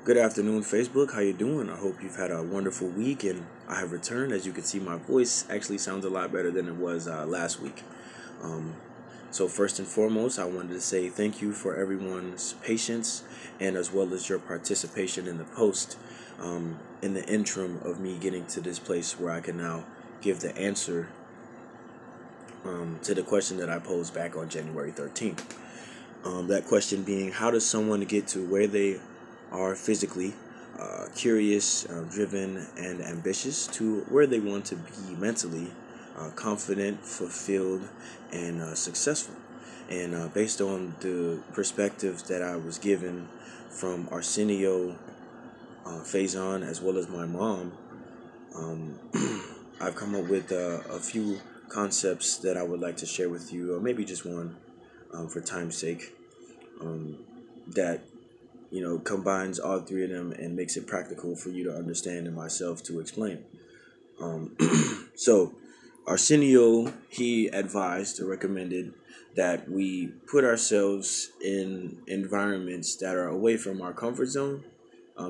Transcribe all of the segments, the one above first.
Good afternoon, Facebook. How you doing? I hope you've had a wonderful week, and I have returned. As you can see, my voice actually sounds a lot better than it was last week. Um, so first and foremost, I wanted to say thank you for everyone's patience and as well as your participation in the post in the interim of me getting to this place where I can now give the answer to the question that I posed back on January 13th. That question being, how does someone get to where they are physically, curious, driven, and ambitious, to where they want to be mentally, confident, fulfilled, and successful? And based on the perspectives that I was given from Arsenio, Faison, as well as my mom, um, I've come up with a few concepts that I would like to share with you, or maybe just one for time's sake, um, that combines all three of them and makes it practical for you to understand and myself to explain. Um, so, Arsenio, he advised or recommended that we put ourselves in environments that are away from our comfort zone,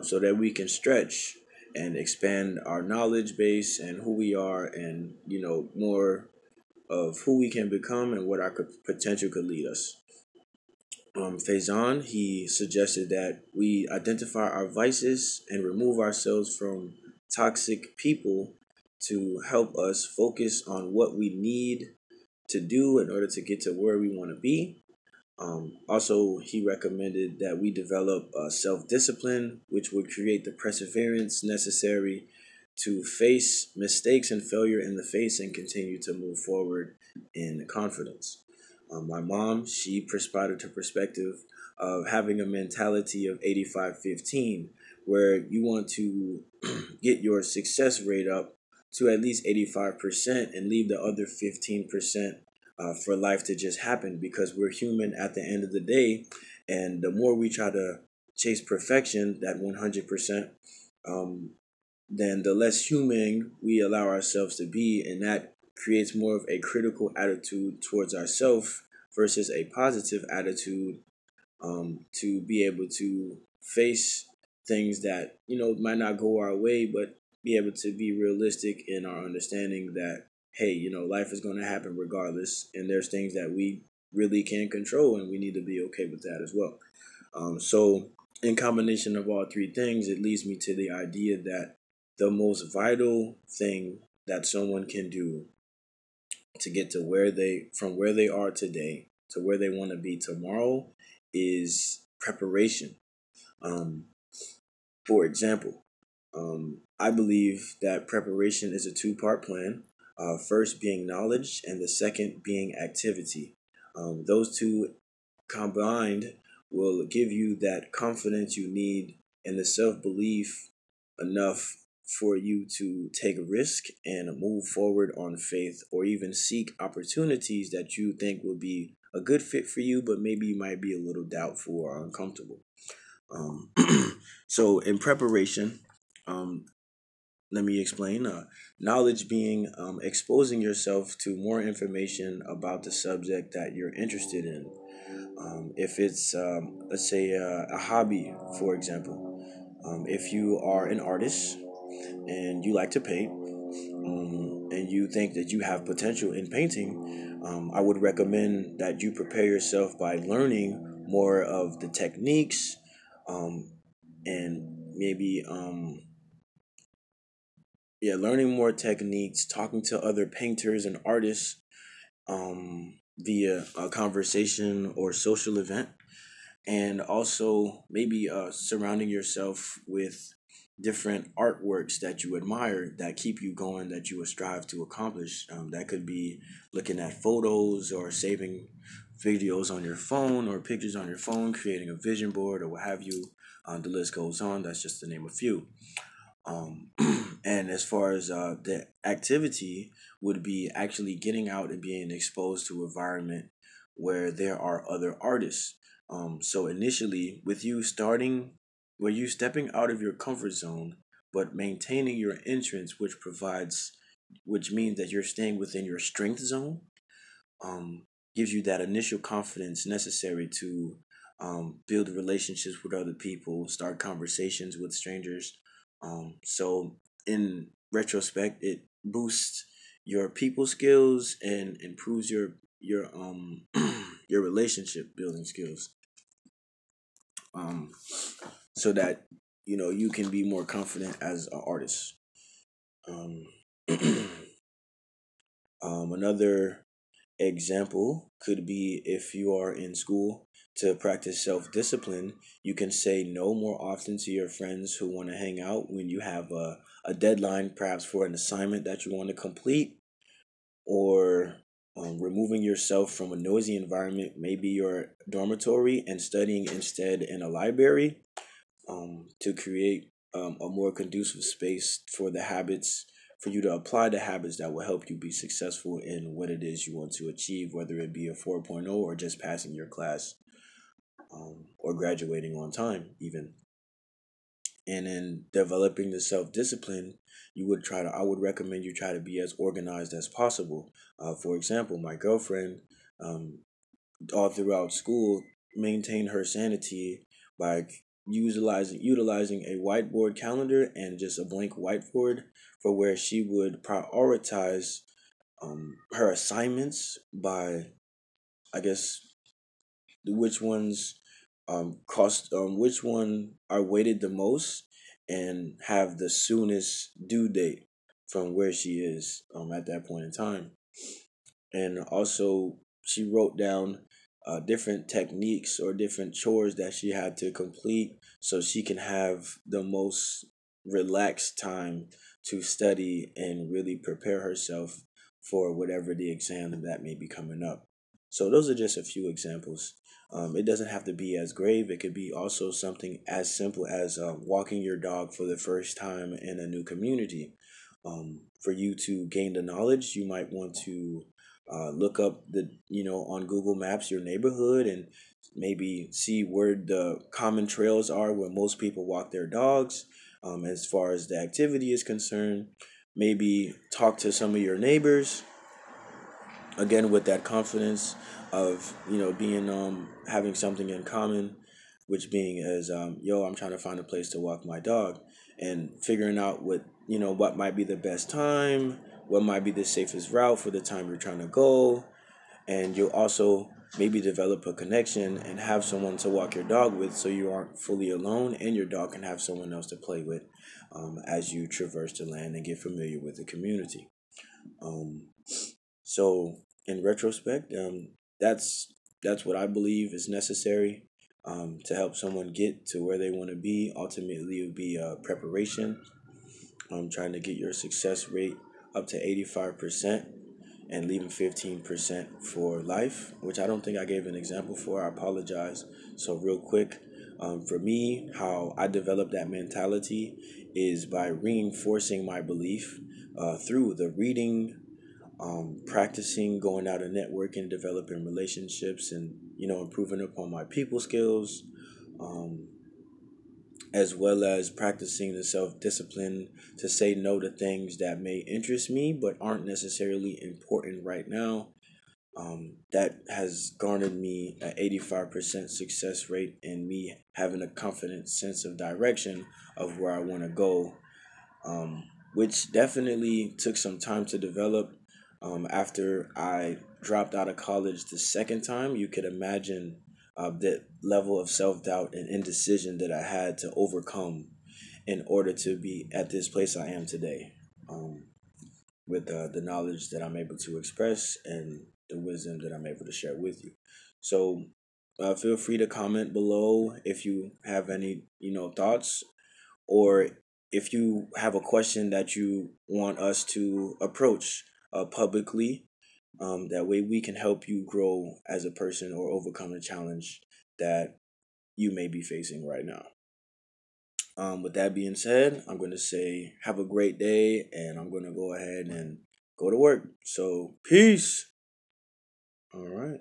so that we can stretch and expand our knowledge base and who we are, and more of who we can become and what our potential could lead us. Faison, he suggested that we identify our vices and remove ourselves from toxic people to help us focus on what we need to do in order to get to where we want to be. Also, he recommended that we develop self discipline, which would create the perseverance necessary to face mistakes and failure in the face and continue to move forward in confidence. My mom, she prescribed a perspective of having a mentality of 85-15, where you want to get your success rate up to at least 85% and leave the other 15% for life to just happen, because we're human at the end of the day. And the more we try to chase perfection, that 100%, um, then the less human we allow ourselves to be. And that creates more of a critical attitude towards ourselves versus a positive attitude, to be able to face things that might not go our way, but be able to be realistic in our understanding that, hey, life is going to happen regardless, and there's things that we really can't control, and we need to be okay with that as well. So in combination of all three things, it leads me to the idea that the most vital thing that someone can do to get to where they are today to where they want to be tomorrow is preparation. Um, for example, I believe that preparation is a two-part plan. First being knowledge, and the second being activity. Those two combined will give you that confidence you need and the self belief enough for you to take a risk and move forward on faith, or even seek opportunities that you think will be a good fit for you, but maybe you might be a little doubtful or uncomfortable. Um, so, in preparation, um, let me explain. Knowledge being exposing yourself to more information about the subject that you're interested in. If it's, let's say, a hobby, for example, if you are an artist and you like to paint, and you think that you have potential in painting, I would recommend that you prepare yourself by learning more of the techniques, um, and maybe learning more techniques, talking to other painters and artists via a conversation or social event, and also maybe surrounding yourself with different artworks that you admire, that keep you going, that you would strive to accomplish. That could be looking at photos or saving videos on your phone or pictures on your phone, creating a vision board or what have you. The list goes on. That's just to name a few. Um, and as far as the activity, would be actually getting out and being exposed to an environment where there are other artists. So initially, with you starting, where you stepping out of your comfort zone, but maintaining your entrance, which means that you're staying within your strength zone, um, gives you that initial confidence necessary to build relationships with other people, start conversations with strangers. So in retrospect, it boosts your people skills and improves your your relationship building skills. Um, so that you can be more confident as an artist. Um, Another example could be if you are in school to practice self discipline, you can say no more often to your friends who want to hang out when you have a deadline, perhaps for an assignment that you want to complete, or removing yourself from a noisy environment, maybe your dormitory, and studying instead in a library to create a more conducive space for the habits, for you to apply the habits that will help you be successful in what it is you want to achieve, whether it be a 4.0 or just passing your class, or graduating on time, even. And in developing the self discipline, I would recommend you try to be as organized as possible. For example, my girlfriend, um, all throughout school, maintained her sanity by utilizing a whiteboard calendar and just a blank whiteboard, for where she would prioritize her assignments by, I guess, which ones which one are weighted the most and have the soonest due date from where she is at that point in time. And also, she wrote down different techniques or different chores that she had to complete so she can have the most relaxed time to study and really prepare herself for whatever the exam that may be coming up. So those are just a few examples. It doesn't have to be as grave. It could be also something as simple as walking your dog for the first time in a new community. For you to gain the knowledge, you might want to look up on Google Maps your neighborhood and maybe see where the common trails are where most people walk their dogs. As far as the activity is concerned, maybe talk to some of your neighbors, again with that confidence of being having something in common, which being as yo, I'm trying to find a place to walk my dog, and figuring out what might be the best time, what might be the safest route for the time you're trying to go. And you'll also maybe develop a connection and have someone to walk your dog with, so you aren't fully alone and your dog can have someone else to play with as you traverse the land and get familiar with the community. um, so in retrospect, that's what I believe is necessary to help someone get to where they want to be. Ultimately, it would be preparation. Trying to get your success rate up to 85% and leaving 15% for life, which I don't think I gave an example for. I apologize. So real quick, for me, how I developed that mentality is by reinforcing my belief through the reading, practicing, going out and networking, developing relationships, and improving upon my people skills, um, as well as practicing the self discipline to say no to things that may interest me but aren't necessarily important right now. That has garnered me an 85% success rate and me having a confident sense of direction of where I want to go, which definitely took some time to develop. After I dropped out of college the second time, you could imagine the level of self doubt and indecision that I had to overcome in order to be at this place I am today, with the knowledge that I'm able to express and the wisdom that I'm able to share with you. So feel free to comment below if you have any thoughts, or if you have a question that you want us to approach publicly. That way we can help you grow as a person or overcome the challenge that you may be facing right now. With that being said, I'm going to say have a great day, and I'm going to go ahead and go to work. So peace. All right.